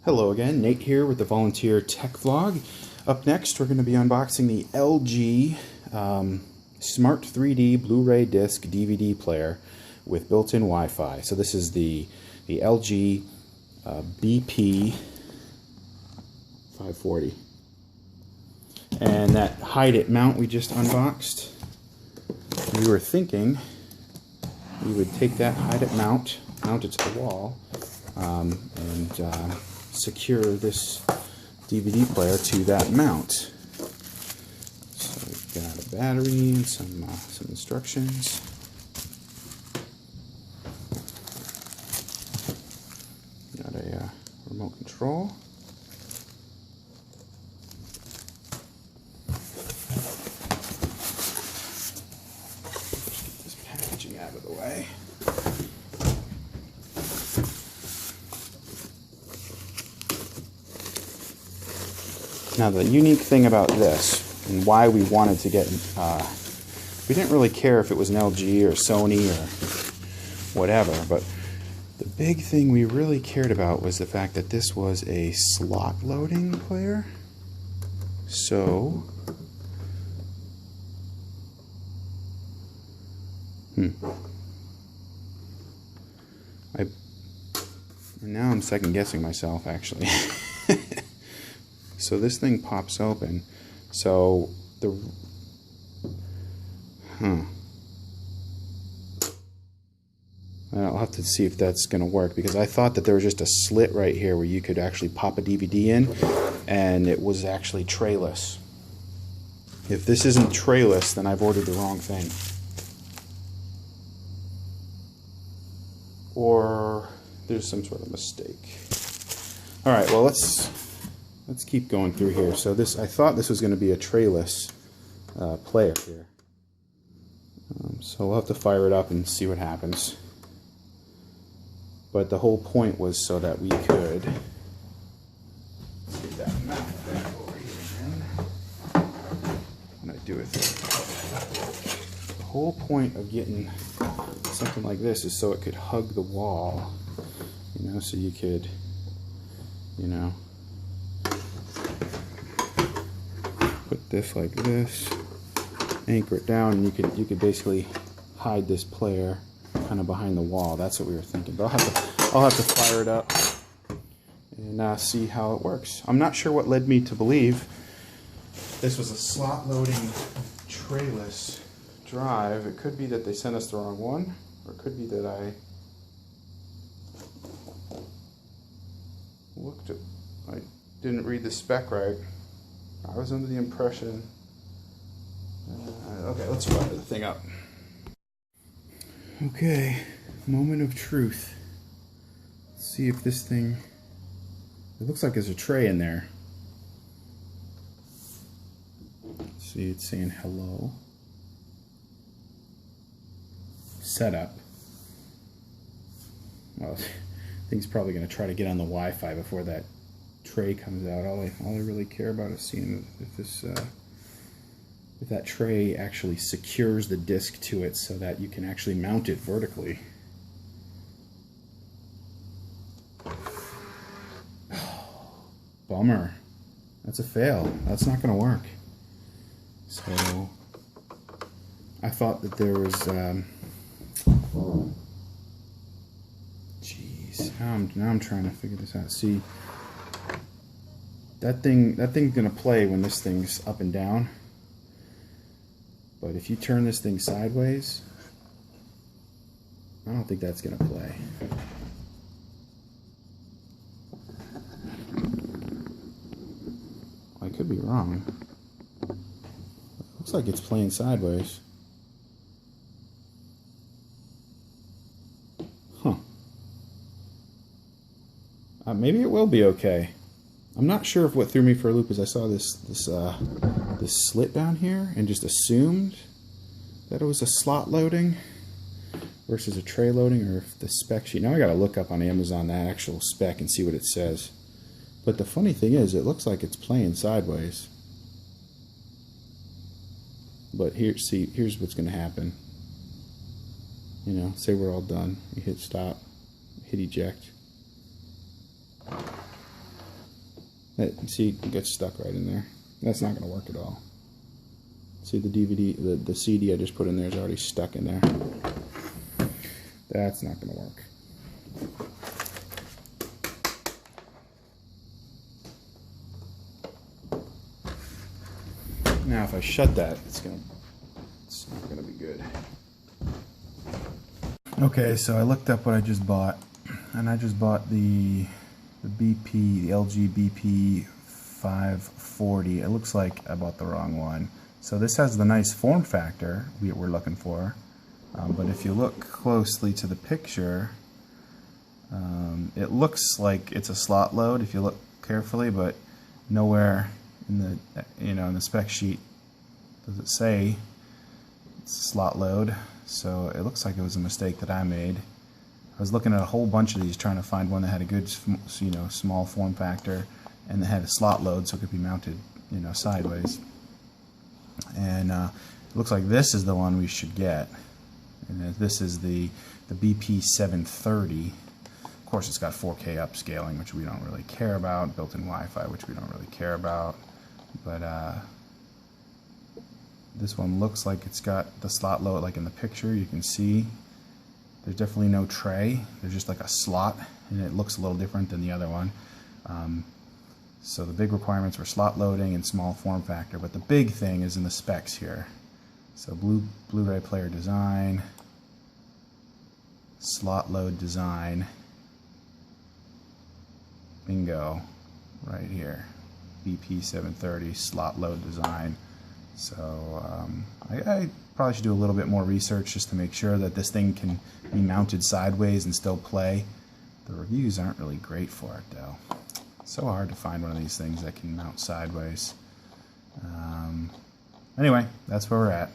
Hello again, Nate here with the Volunteer Tech Vlog. Up next we're going to be unboxing the LG Smart 3D Blu-ray Disc DVD player with built-in Wi-Fi. So this is the LG BP540. And that hide it mount we just unboxed, we were thinking we would take that hide it mount it to the wall, and secure this DVD player to that mount. So we've got a battery and some instructions. Got a remote control. Just get this packaging out of the way. Now the unique thing about this, and why we wanted to get, we didn't really care if it was an LG or Sony or whatever, but the big thing we really cared about was the fact that this was a slot loading player. So, now I'm second guessing myself actually. So this thing pops open. So I'll have to see if that's going to work, because I thought that there was just a slit right here where you could actually pop a DVD in, and it was actually trayless. If this isn't trayless, then I've ordered the wrong thing. Or there's some sort of mistake. All right, well let's keep going through here. So this, I thought this was going to be a trayless player here. So we'll have to fire it up and see what happens. But the whole point was so that we could get that mount back over here. When I do it, the whole point of getting something like this is so it could hug the wall. You know, so you could, you know, put this like this, anchor it down, and you could basically hide this player kind of behind the wall. That's what we were thinking. But I'll have to fire it up and see how it works. I'm not sure what led me to believe this was a slot loading trayless drive. It could be that they sent us the wrong one, or it could be that I didn't read the spec right. I was under the impression. Okay, let's fire the thing up. Okay, moment of truth. Let's see if this thing. It looks like there's a tray in there. Let's see, it's saying hello. Setup. Well, I think it's probably going to try to get on the Wi-Fi before that tray comes out. All I really care about is seeing if this if that tray actually secures the disc to it so that you can actually mount it vertically. Bummer. That's a fail. That's not going to work. So I thought that there was jeez, now I'm trying to figure this out. See, that thing's gonna play when this thing's up and down, but if you turn this thing sideways, I don't think that's gonna play. I could be wrong. Looks like it's playing sideways. Huh. Maybe it will be okay. I'm not sure if what threw me for a loop is I saw this slit down here and just assumed that it was a slot loading versus a tray loading, or if the spec sheet. Now I gotta look up on Amazon the actual spec and see what it says. But the funny thing is, it looks like it's playing sideways. But here, see, here's what's gonna happen. You know, say we're all done. You hit stop, hit eject. See, it gets stuck right in there. That's not going to work at all. See, the DVD, the CD I just put in there is already stuck in there. That's not going to work. Now, if I shut that, it's not going to be good. Okay, so I looked up what I just bought, and I just bought the LG BP540. It looks like I bought the wrong one. So this has the nice form factor we're looking for, but if you look closely to the picture, it looks like it's a slot load if you look carefully, but nowhere in the in the spec sheet does it say it's a slot load. So it looks like it was a mistake that I made. I was looking at a whole bunch of these trying to find one that had a good small form factor and that had a slot load so it could be mounted sideways. And it looks like this is the one we should get. And this is the BP540. Of course, it's got 4K upscaling, which we don't really care about, built-in Wi-Fi, which we don't really care about. But this one looks like it's got the slot load, like in the picture. You can see there's definitely no tray. There's just like a slot, and it looks a little different than the other one. So the big requirements were slot loading and small form factor, but the big thing is in the specs here. So Blu-ray player design, slot load design, bingo, right here. BP540 slot load design. So I probably should do a little bit more research just to make sure that this thing can be mounted sideways and still play. The reviews aren't really great for it though. It's so hard to find one of these things that can mount sideways. Anyway, that's where we're at.